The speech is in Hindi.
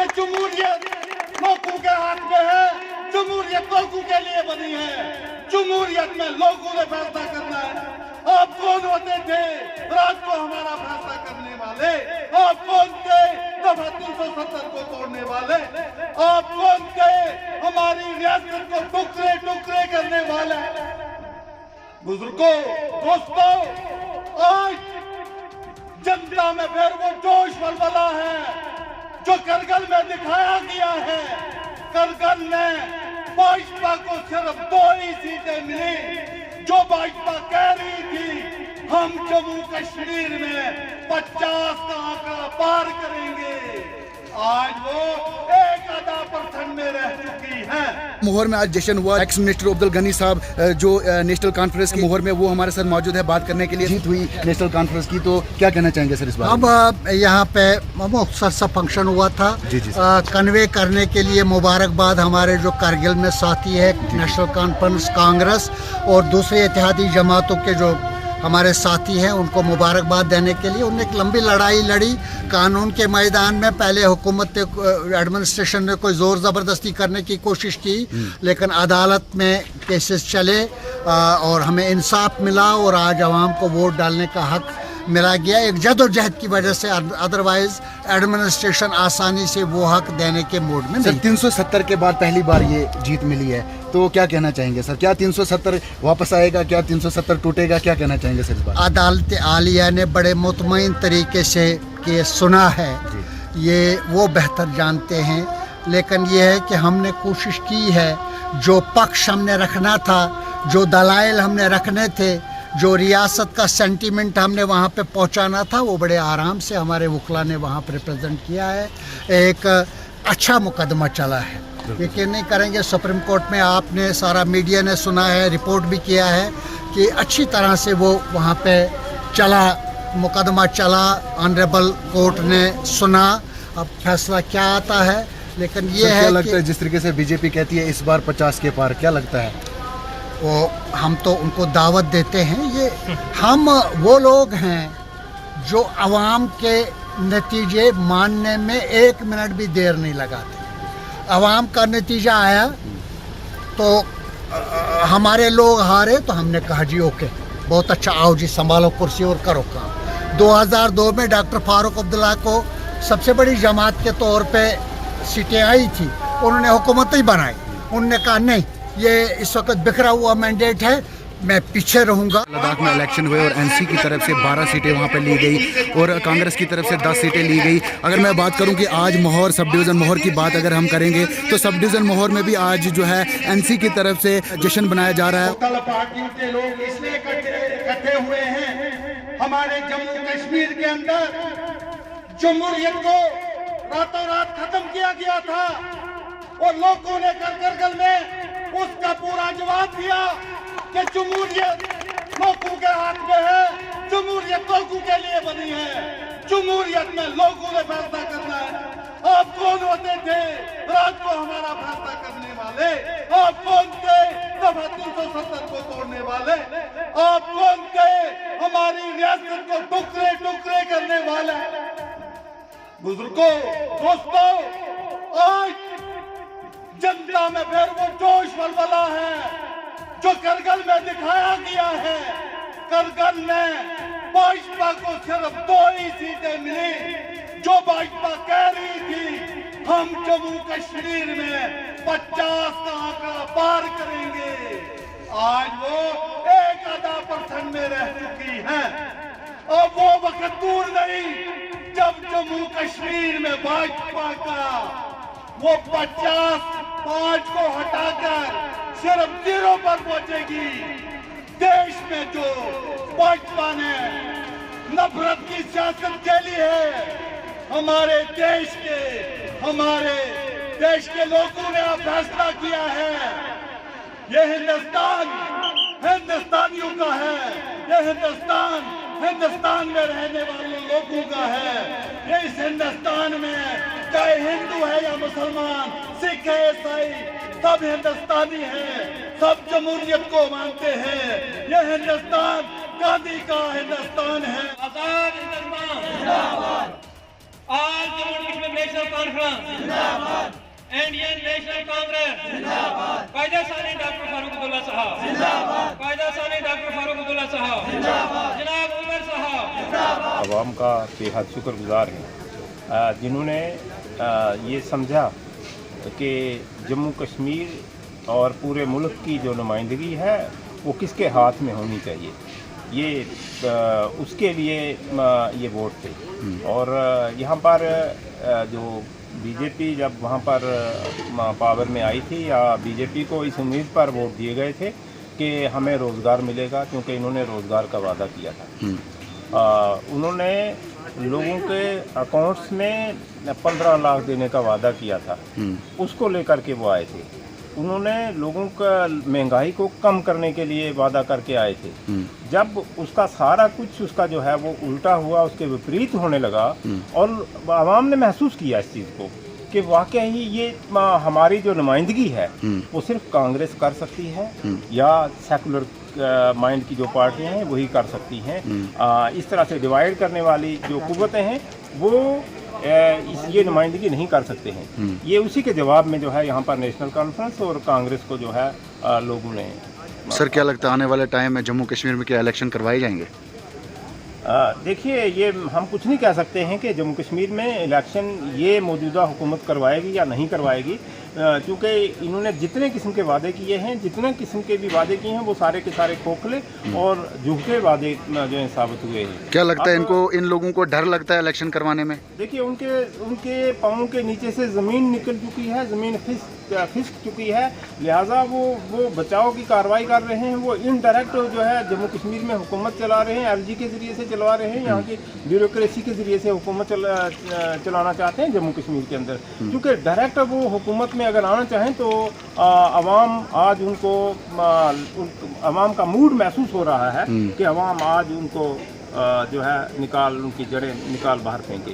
कि जमहूरियत लोगों के हाथ में है, जमहूरियत लोगों के लिए बनी है, जमहूरियत में लोगों ने फैसला करना है। आप कौन होते थे रात को हमारा फैसला करने वाले? आप कौन थे दफा 370 को तोड़ने वाले? आप कौन थे हमारी रियासत को टुकड़े टुकड़े करने वाले? बुजुर्गों, दोस्तों, आज जनता में फिर वो जोश वलवला है जो करगिल में दिखाया गया है। करगिल में भाजपा को सिर्फ 2 ही सीटें मिली। जो भाजपा कह रही थी हम जम्मू कश्मीर में 50 का आंकड़ा पार करेंगे, आज वो 1% में रह चुकी है। मोहर में आज जश्न हुआ। एक्स मिनिस्टर अब्दुल गनी साहब जो नेशनल कॉन्फ्रेंस की मोहर में, वो हमारे साथ मौजूद है बात करने के लिए। जीत हुई नेशनल कॉन्फ्रेंस की, तो क्या कहना चाहेंगे सर इस बारे में? अब यहाँ पे मुख्तसर सा फंक्शन हुआ था। कन्वे करने के लिए मुबारकबाद हमारे जो कारगिल में साथी है नेशनल कॉन्फ्रेंस कांग्रेस और दूसरे इत्तेहादी जमातों के जो हमारे साथी हैं, उनको मुबारकबाद देने के लिए उन्होंने एक लंबी लड़ाई लड़ी कानून के मैदान में। पहले हुकूमत एडमिनिस्ट्रेशन ने कोई ज़ोर ज़बरदस्ती करने की कोशिश की, लेकिन अदालत में केसेस चले और हमें इंसाफ मिला और आज आवाम को वोट डालने का हक मिला गया एक जदोजहद की वजह से। अदरवाइज एडमिनिस्ट्रेशन आसानी से वो हक देने के मूड में नहीं। 370 के बाद पहली बार ये जीत मिली है, तो क्या कहना चाहेंगे सर? क्या 370 वापस आएगा? क्या 370 टूटेगा? क्या कहना चाहेंगे सर इस बार? अदालत आलिया ने बड़े मुतमईन तरीके से केस सुना है, ये वो बेहतर जानते हैं। लेकिन ये है कि हमने कोशिश की है, जो पक्ष हमने रखना था, जो दलाइल हमने रखने थे, जो रियासत का सेंटीमेंट हमने वहाँ पे पहुँचाना था, वो बड़े आराम से हमारे वकला ने वहाँ पर रिप्रेजेंट किया है। एक अच्छा मुकदमा चला है, यकीन नहीं करेंगे। सुप्रीम कोर्ट में आपने सारा मीडिया ने सुना है, रिपोर्ट भी किया है कि अच्छी तरह से वो वहाँ पे चला, मुकदमा चला, ऑनरेबल कोर्ट ने सुना। अब फैसला क्या आता है, लेकिन ये है क्या लगता है जिस तरीके से बीजेपी कहती है इस बार 50 के पार, क्या लगता है? वो हम तो उनको दावत देते हैं। ये हम वो लोग हैं जो आवाम के नतीजे मानने में 1 मिनट भी देर नहीं लगाते। आवाम का नतीजा आया तो हमारे लोग हारे तो हमने कहा जी ओके, बहुत अच्छा, आओ जी संभालो कुर्सी और करो काम। 2002 में डॉक्टर फारूक अब्दुल्ला को सबसे बड़ी जमात के तौर पे सीटें आई थी, उन्होंने हुकूमत ही बनाई। उन्होंने कहा नहीं, ये इस वक्त बिखरा हुआ मैंडेट है, मैं पीछे रहूंगा। लद्दाख में इलेक्शन हुए और एनसी की तरफ से 12 सीटें वहां पे ली गई और कांग्रेस की तरफ से 10 सीटें ली गई। अगर मैं बात करूं कि आज मोहर सब डिवीज़न मोहर की बात अगर हम करेंगे तो सब डिवीज़न मोहर में भी आज जो है एनसी की तरफ से जश्न बनाया जा रहा है। पार्टियों के लोग इसलिए इकट्ठे हुए हैं, हमारे जम्मू कश्मीर के अंदर जमहूरियत को रातों रात खत्म किया गया था और लोगों ने करगिल में उसका पूरा जवाब दिया कि जमहूरियत लोगों के हाथ में है, जमहूरियत लोगों के लिए बनी है, जमहूरियत में लोगों ने फैसला करना है। आप कौन होते थे रात को हमारा फैसला करने वाले? आप कौन थे दफा 370 को तोड़ने वाले? आप कौन थे हमारी रियासत को टुकड़े टुकड़े करने वाले? बुजुर्गों, दोस्तों, आज जनता में फिर वो जोश वलवला है जो करगिल में दिखाया गया है। करगिल में भाजपा को सिर्फ 2 ही सीटें मिली। जो भाजपा कह रही थी हम जम्मू कश्मीर में 50 का आंकड़ा पार करेंगे, आज वो 1% में रह चुकी है। और वो वक्त दूर नहीं जब जम्मू कश्मीर में भाजपा का वो 50 को हटाकर सिर्फ 0 पर पहुंचेगी। देश में जो भाजपा ने नफरत की सियासत खेली है, हमारे देश के लोगों ने अब फैसला किया है, ये हिंदुस्तान हिंदुस्तानियों का है, ये हिंदुस्तान में रहने वाले लोगों का है। ये इस हिंदुस्तान में चाहे हिंदू है या मुसलमान, सिख है, ईसाई, सब हिंदुस्तानी हैं, सब जमहूरियत को मानते हैं। यह हिंदुस्तान गांधी का हिंदुस्तान है। आजाद हिंदुस्तान जिंदाबाद। आज जम्मू कश्मीर नेशनल कॉन्फ्रेंस खान जिंदाबाद, इंडियन नेशनल कांग्रेस जिंदाबाद, कायदा सानी डॉक्टर फारूक अब्दुल्ला साहब जिंदाबाद, कायदा सानी डॉक्टर फारूक अब्दुल्ला साहब जिंदाबाद, जनाब उमर साहब जिंदाबाद। अवाम का बेहद शुक्रगुजार हैं जिन्होंने ये समझा कि जम्मू कश्मीर और पूरे मुल्क की जो नुमाइंदगी है वो किसके हाथ में होनी चाहिए, ये उसके लिए ये वोट थे। और यहाँ पर जो बीजेपी जब वहाँ पर पावर में आई थी, या बीजेपी को इस उम्मीद पर वोट दिए गए थे कि हमें रोज़गार मिलेगा, क्योंकि इन्होंने रोज़गार का वादा किया था। उन्होंने लोगों के अकाउंट्स में 15 लाख देने का वादा किया था, उसको लेकर के वो आए थे। उन्होंने लोगों का महंगाई को कम करने के लिए वादा करके आए थे। जब उसका सारा कुछ उसका जो है वो उल्टा हुआ, उसके विपरीत होने लगा, और आवाम ने महसूस किया इस चीज़ को कि वाकई ही ये हमारी जो नुमाइंदगी है वो सिर्फ कांग्रेस कर सकती है, या सेकुलर माइंड की जो पार्टियां हैं वही कर सकती हैं। इस तरह से डिवाइड करने वाली जो कुव्वतें हैं वो ये नुमाइंदगी नहीं कर सकते हैं। ये उसी के जवाब में जो है यहाँ पर नेशनल कॉन्फ्रेंस और कांग्रेस को जो है लोगों ने। सर क्या लगता है आने वाले टाइम में जम्मू कश्मीर में क्या इलेक्शन करवाए जाएंगे? देखिए, ये हम कुछ नहीं कह सकते हैं कि जम्मू कश्मीर में इलेक्शन ये मौजूदा हुकूमत करवाएगी या नहीं करवाएगी, क्योंकि इन्होंने जितने किस्म के वादे किए हैं, जितने किस्म के भी वादे किए हैं, वो सारे के सारे खोखले और झूठे वादे जो है साबित हुए हैं। क्या लगता है इनको, इन लोगों को डर लगता है इलेक्शन करवाने में? देखिए, उनके पाँव के नीचे से ज़मीन निकल चुकी है, ज़मीन खिसक चुकी है, लिहाजा वो बचाव की कार्रवाई कर रहे हैं। वो इनडायरेक्ट जो है जम्मू कश्मीर में हुकूमत चला रहे हैं, एलजी के ज़रिए से चलवा रहे हैं, यहाँ की ब्यूरोक्रेसी के ज़रिए से हुकूमत चलाना चाहते हैं जम्मू कश्मीर के अंदर। क्योंकि डायरेक्ट वो हुकूमत में अगर आना चाहें तो अवाम आज उनको, अवाम का मूड महसूस हो रहा है कि अवाम आज उनको जो है उनकी जड़ें निकाल बाहर फेंके।